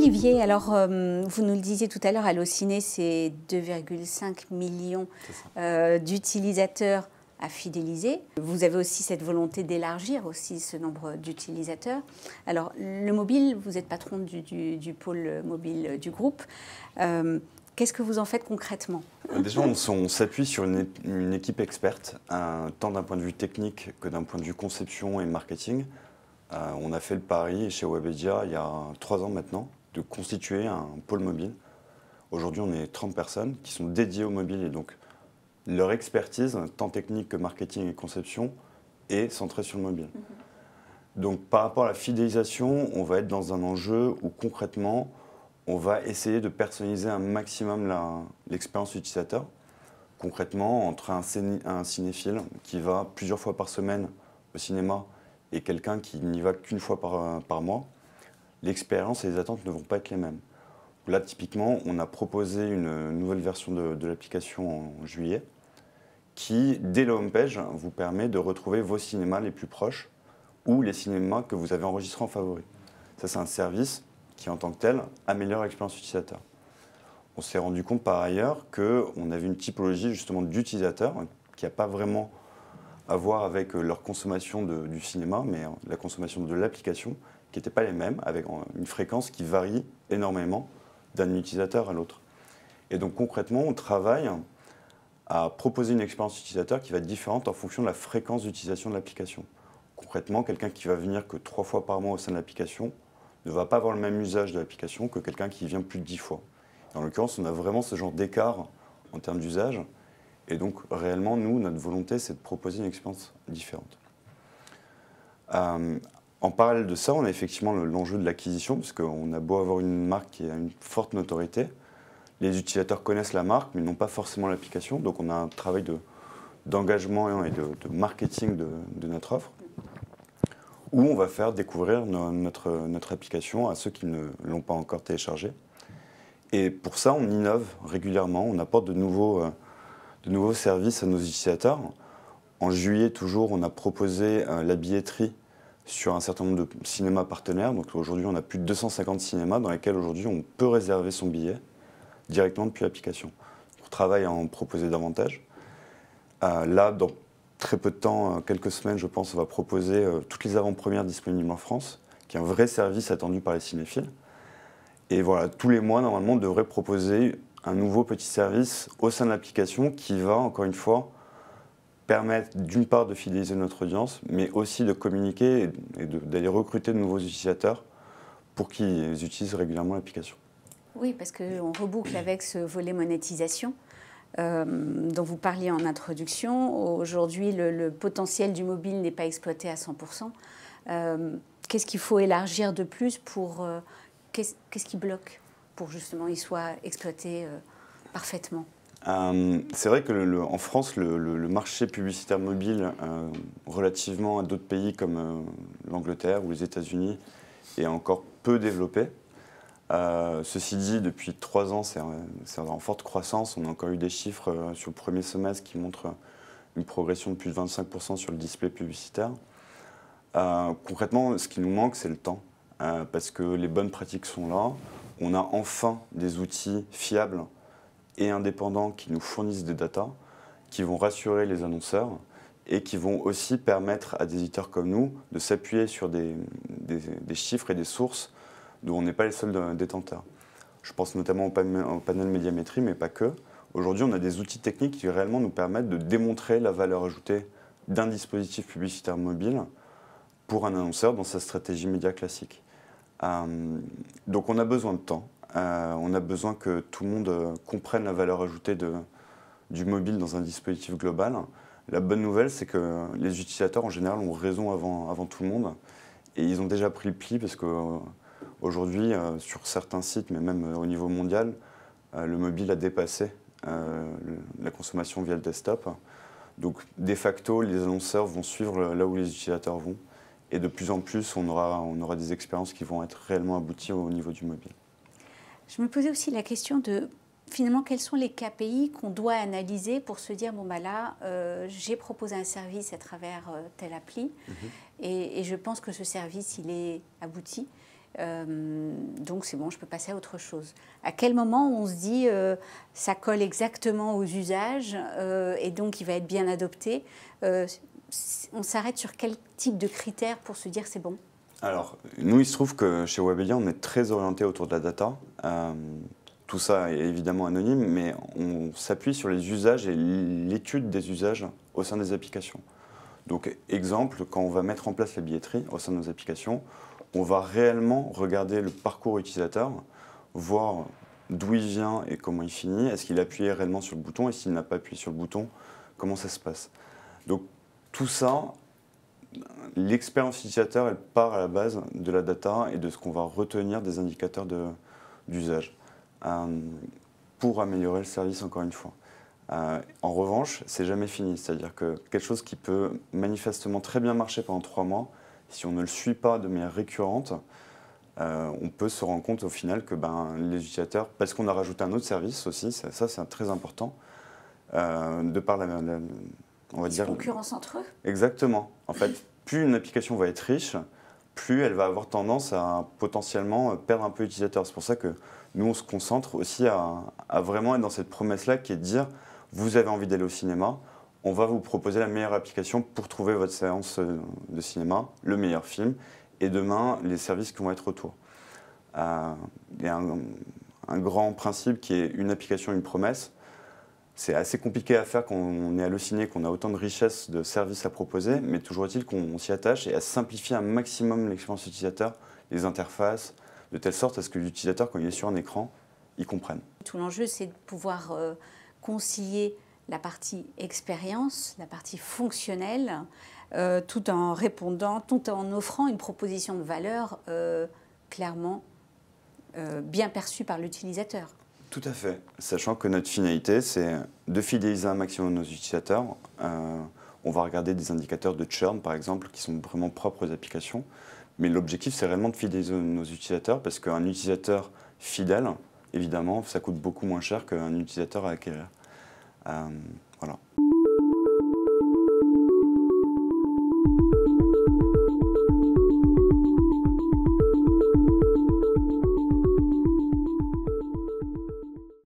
Olivier, alors vous nous le disiez tout à l'heure, Allociné, c'est 2,5 millions d'utilisateurs à fidéliser. Vous avez aussi cette volonté d'élargir aussi ce nombre d'utilisateurs. Alors le mobile, vous êtes patron du pôle mobile du groupe. Qu'est-ce que vous en faites concrètement? Déjà, on s'appuie sur une équipe experte, tant d'un point de vue technique que d'un point de vue conception et marketing. On a fait le pari chez Webedia il y a 3 ans maintenant de constituer un pôle mobile. Aujourd'hui, on est 30 personnes qui sont dédiées au mobile et donc leur expertise, tant technique que marketing et conception, est centrée sur le mobile. Donc par rapport à la fidélisation, on va être dans un enjeu où concrètement, on va essayer de personnaliser un maximum l'expérience utilisateur. Concrètement, entre un cinéphile qui va plusieurs fois par semaine au cinéma et quelqu'un qui n'y va qu'une fois par mois, l'expérience et les attentes ne vont pas être les mêmes. Là, typiquement, on a proposé une nouvelle version de l'application en juillet qui, dès la homepage, vous permet de retrouver vos cinémas les plus proches ou les cinémas que vous avez enregistrés en favori. Ça, c'est un service qui, en tant que tel, améliore l'expérience utilisateur. On s'est rendu compte par ailleurs qu'on avait une typologie justement d'utilisateurs qui n'a pas vraiment à voir avec leur consommation du cinéma, mais la consommation de l'application, qui n'étaient pas les mêmes, avec une fréquence qui varie énormément d'un utilisateur à l'autre. Et donc concrètement, on travaille à proposer une expérience utilisateur qui va être différente en fonction de la fréquence d'utilisation de l'application. Concrètement, quelqu'un qui va venir que 3 fois par mois au sein de l'application ne va pas avoir le même usage de l'application que quelqu'un qui vient plus de 10 fois. En l'occurrence, on a vraiment ce genre d'écart en termes d'usage. Et donc, réellement, nous, notre volonté, c'est de proposer une expérience différente. En parallèle de ça, on a effectivement l'enjeu de l'acquisition, parce qu'on a beau avoir une marque qui a une forte notoriété. Les utilisateurs connaissent la marque, mais n'ont pas forcément l'application. Donc, on a un travail d'engagement et de marketing de notre offre, où on va faire découvrir notre application à ceux qui ne l'ont pas encore téléchargée. Et pour ça, on innove régulièrement, on apporte de nouveaux services à nos utilisateurs. En juillet, toujours, on a proposé la billetterie sur un certain nombre de cinémas partenaires. Donc aujourd'hui, on a plus de 250 cinémas dans lesquels aujourd'hui on peut réserver son billet directement depuis l'application. On travaille à en proposer davantage. Là, dans très peu de temps, quelques semaines, je pense, on va proposer toutes les avant-premières disponibles en France, qui est un vrai service attendu par les cinéphiles. Et voilà, tous les mois, normalement, on devrait proposer un nouveau petit service au sein de l'application qui va, encore une fois, permettre d'une part de fidéliser notre audience, mais aussi de communiquer et d'aller recruter de nouveaux utilisateurs pour qu'ils utilisent régulièrement l'application. Oui, parce qu'on reboucle avec ce volet monétisation dont vous parliez en introduction. Aujourd'hui, le potentiel du mobile n'est pas exploité à 100%. Qu'est-ce qu'il faut élargir de plus pour... Qu'est-ce qui bloque pour justement il soit exploité parfaitement? C'est vrai qu'en France, le marché publicitaire mobile, relativement à d'autres pays comme l'Angleterre ou les États-Unis, est encore peu développé. Ceci dit, depuis 3 ans, c'est en forte croissance. On a encore eu des chiffres sur le premier semestre qui montrent une progression de plus de 25% sur le display publicitaire. Concrètement, ce qui nous manque, c'est le temps. Parce que les bonnes pratiques sont là. On a enfin des outils fiables et indépendants qui nous fournissent des datas, qui vont rassurer les annonceurs et qui vont aussi permettre à des éditeurs comme nous de s'appuyer sur des chiffres et des sources dont on n'est pas les seuls détenteurs. Je pense notamment au panel médiamétrie, mais pas que. Aujourd'hui, on a des outils techniques qui réellement nous permettent de démontrer la valeur ajoutée d'un dispositif publicitaire mobile pour un annonceur dans sa stratégie média classique. Donc on a besoin de temps, on a besoin que tout le monde comprenne la valeur ajoutée du mobile dans un dispositif global. La bonne nouvelle, c'est que les utilisateurs en général ont raison avant tout le monde et ils ont déjà pris le pli parce qu'aujourd'hui, sur certains sites, mais même au niveau mondial, le mobile a dépassé la consommation via le desktop. Donc de facto, les annonceurs vont suivre là où les utilisateurs vont. Et de plus en plus, on aura des expériences qui vont être réellement abouties au niveau du mobile. Je me posais aussi la question de, finalement, quels sont les KPI qu'on doit analyser pour se dire, bon, bah là, j'ai proposé un service à travers telle appli, et je pense que ce service, il est abouti. Donc c'est bon, je peux passer à autre chose. À quel moment on se dit ça colle exactement aux usages et donc il va être bien adopté? On s'arrête sur quel type de critères pour se dire c'est bon? Alors, nous, il se trouve que chez Webedia, on est très orienté autour de la data. Tout ça est évidemment anonyme, mais on s'appuie sur les usages et l'étude des usages au sein des applications. Donc, exemple, quand on va mettre en place la billetterie au sein de nos applications, on va réellement regarder le parcours utilisateur, voir d'où il vient et comment il finit. Est-ce qu'il a appuyé réellement sur le bouton? Et s'il n'a pas appuyé sur le bouton, comment ça se passe? Donc, tout ça, l'expérience utilisateur, elle part à la base de la data et de ce qu'on va retenir des indicateurs d'usage pour améliorer le service, encore une fois. En revanche, c'est jamais fini. C'est-à-dire que quelque chose qui peut manifestement très bien marcher pendant 3 mois, si on ne le suit pas de manière récurrente, on peut se rendre compte au final que les utilisateurs, parce qu'on a rajouté un autre service aussi, ça c'est très important, de par on va dire concurrence entre eux. Exactement. En fait, plus une application va être riche, plus elle va avoir tendance à potentiellement perdre un peu l'utilisateur. C'est pour ça que nous, on se concentre aussi à vraiment être dans cette promesse-là qui est de dire, vous avez envie d'aller au cinéma, on va vous proposer la meilleure application pour trouver votre séance de cinéma, le meilleur film, et demain, les services qui vont être autour. Il y a un grand principe qui est une application, une promesse. C'est assez compliqué à faire quand on est halluciné, qu'on a autant de richesses de services à proposer, mais toujours est-il qu'on s'y attache et à simplifier un maximum l'expérience utilisateur, les interfaces, de telle sorte à ce que l'utilisateur, quand il est sur un écran, il comprenne. Tout l'enjeu, c'est de pouvoir concilier la partie expérience, la partie fonctionnelle, tout en répondant, tout en offrant une proposition de valeur clairement bien perçue par l'utilisateur. Tout à fait, sachant que notre finalité, c'est de fidéliser un maximum nos utilisateurs. On va regarder des indicateurs de churn, par exemple, qui sont vraiment propres aux applications. Mais l'objectif, c'est réellement de fidéliser nos utilisateurs, parce qu'un utilisateur fidèle, évidemment, ça coûte beaucoup moins cher qu'un utilisateur à acquérir. Voilà.